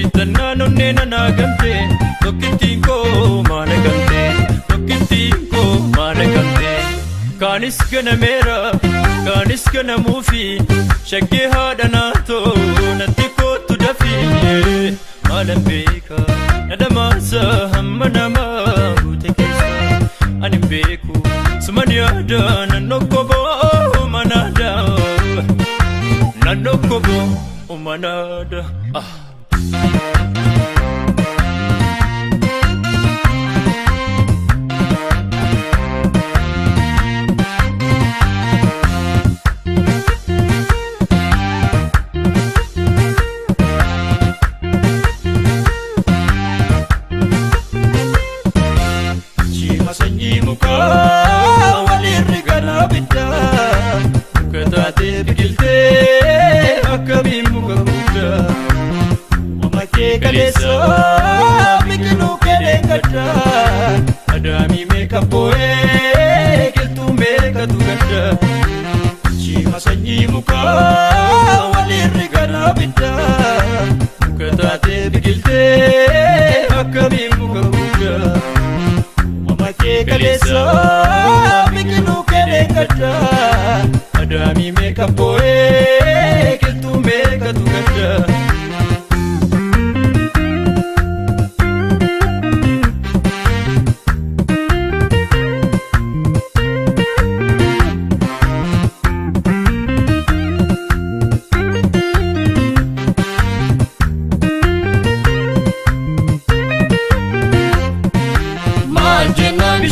Itananonnena nagamte tokkittinko maanagamte kanis ganamera kanis ganamufi shakke haadanato natti kootu dafi maalan beeka nadamaasa hamma nama guute keessa ani beeku suman yaada nannokkobo manada Chimasanyi muka walirri gana bidda katate biqilte akkabi muka gudda mamake kaleessa biqilu kedengada adami meka boe kiltu meka tugada Chimasanyi muka walirri gana bidda katate biqilte akkabi muka gudda Kalesa biqilu kedengada adami meka boe kiltu meka tugada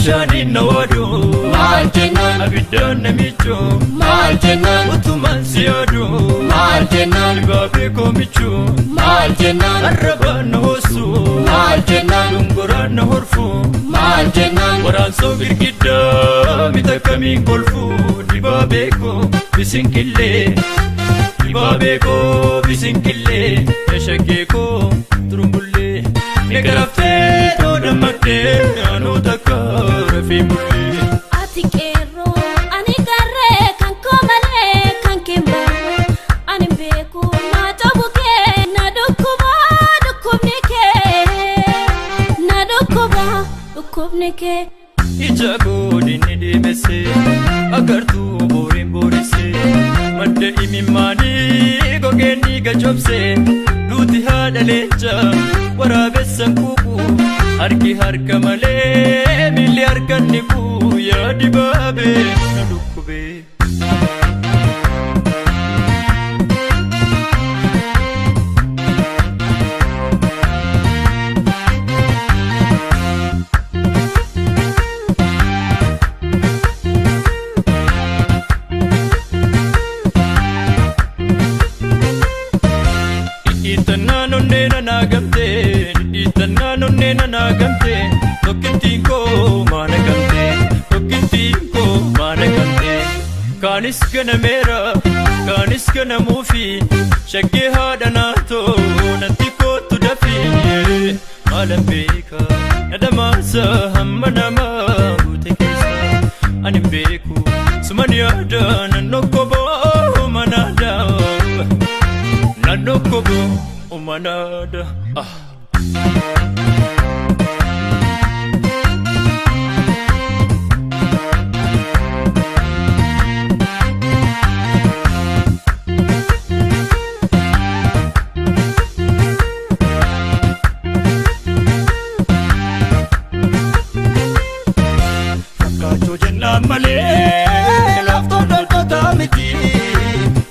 Shani nawadu Maljenan Abidan namicho Maljenan Utuman siyadu Maljenan Libabe komichu Maljenan Arraban nahosu Maljenan Lunguran nahorfu Maljenan Waranso birgidda mitakamin kolfu Libabe ko bisinkille Libabe ko bisinkille Yashake ko turumbulle Negarafte todamakte anu takara fi mulli Ati kero ani garre kan komale kan kimba ani beku na tabuke na dukubnike Ija godini dimese agartu borin borise madda imimani gogeni gajobse Duti hada lecha warabessan kuku harki harka male milli harkan niku ya dibabe nadukube Itananonnena nagamte tokkittinko maanagamte kanis ganamera kanis ganamufi shakke haadanato natti kootu dafi maalan beeka nadamaasa hamma nama guute keessa ani beeku suman yaada nannokkobo manada Fakkaatoo jennaan malee laftoon dhaltootaa miti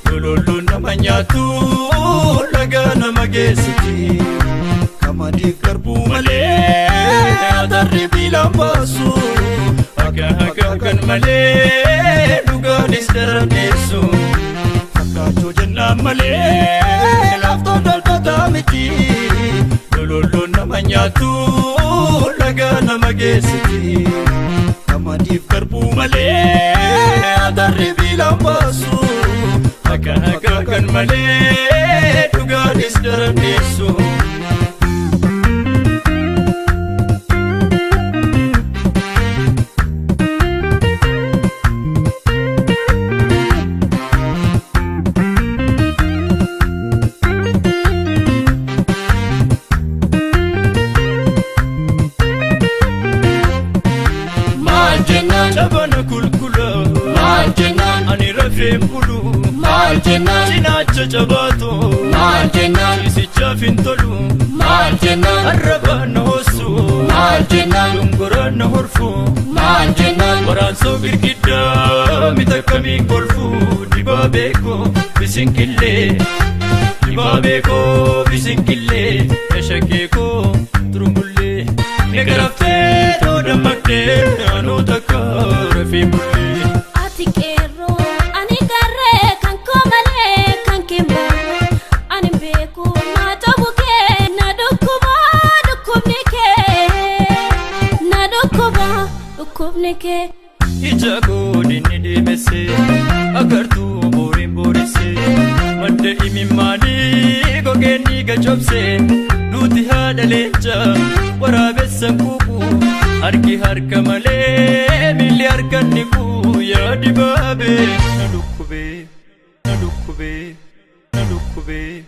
lololluun nama nyaatu laga nama geessiti kamadiif garbuu malee atarri biilaan baasu haga kan malee dhugaanis darabneessu Fakkaatoo jennaan malee laftoon dhaltootaa miti lololluun nama nyaatu laga nama geessiti kamadiif garbuu malee Nyaatharri biilaan baasu akkana kan malee dhugaanis darandeessu. Jabana kulkula maal jennaan ani rafeen bulu maal jennaan cinaacha jabaatu maal jennaan isicha fintolu maal jennaan arrabaan na hoosu maal jennaan dungoraan na horfu maal jennaan waraansoo girgiddaa miidhagamiin golfu dibaabeekoo bisinqillee dibaabeekoo bisinqillee eshakeekoo turumbullee negaraftee toodammaktee naanota kaarafee bullee. Ati qeerroo ani garree kan koo malee kan keembaarree ani beeku na ta'uu kee na dhukkuba dhukkubni kee na dhukkuba dhukkubni kee. Ija godinni deemessee agartuu booriin booressee madda imimmaanii gogeenni gajobsee nuti haadha leencaa waraabessan kuuquu harki harka malee miilli harkan ni buu yaa dibaabee na dhukkubee na dhukkubee na dhukkubee.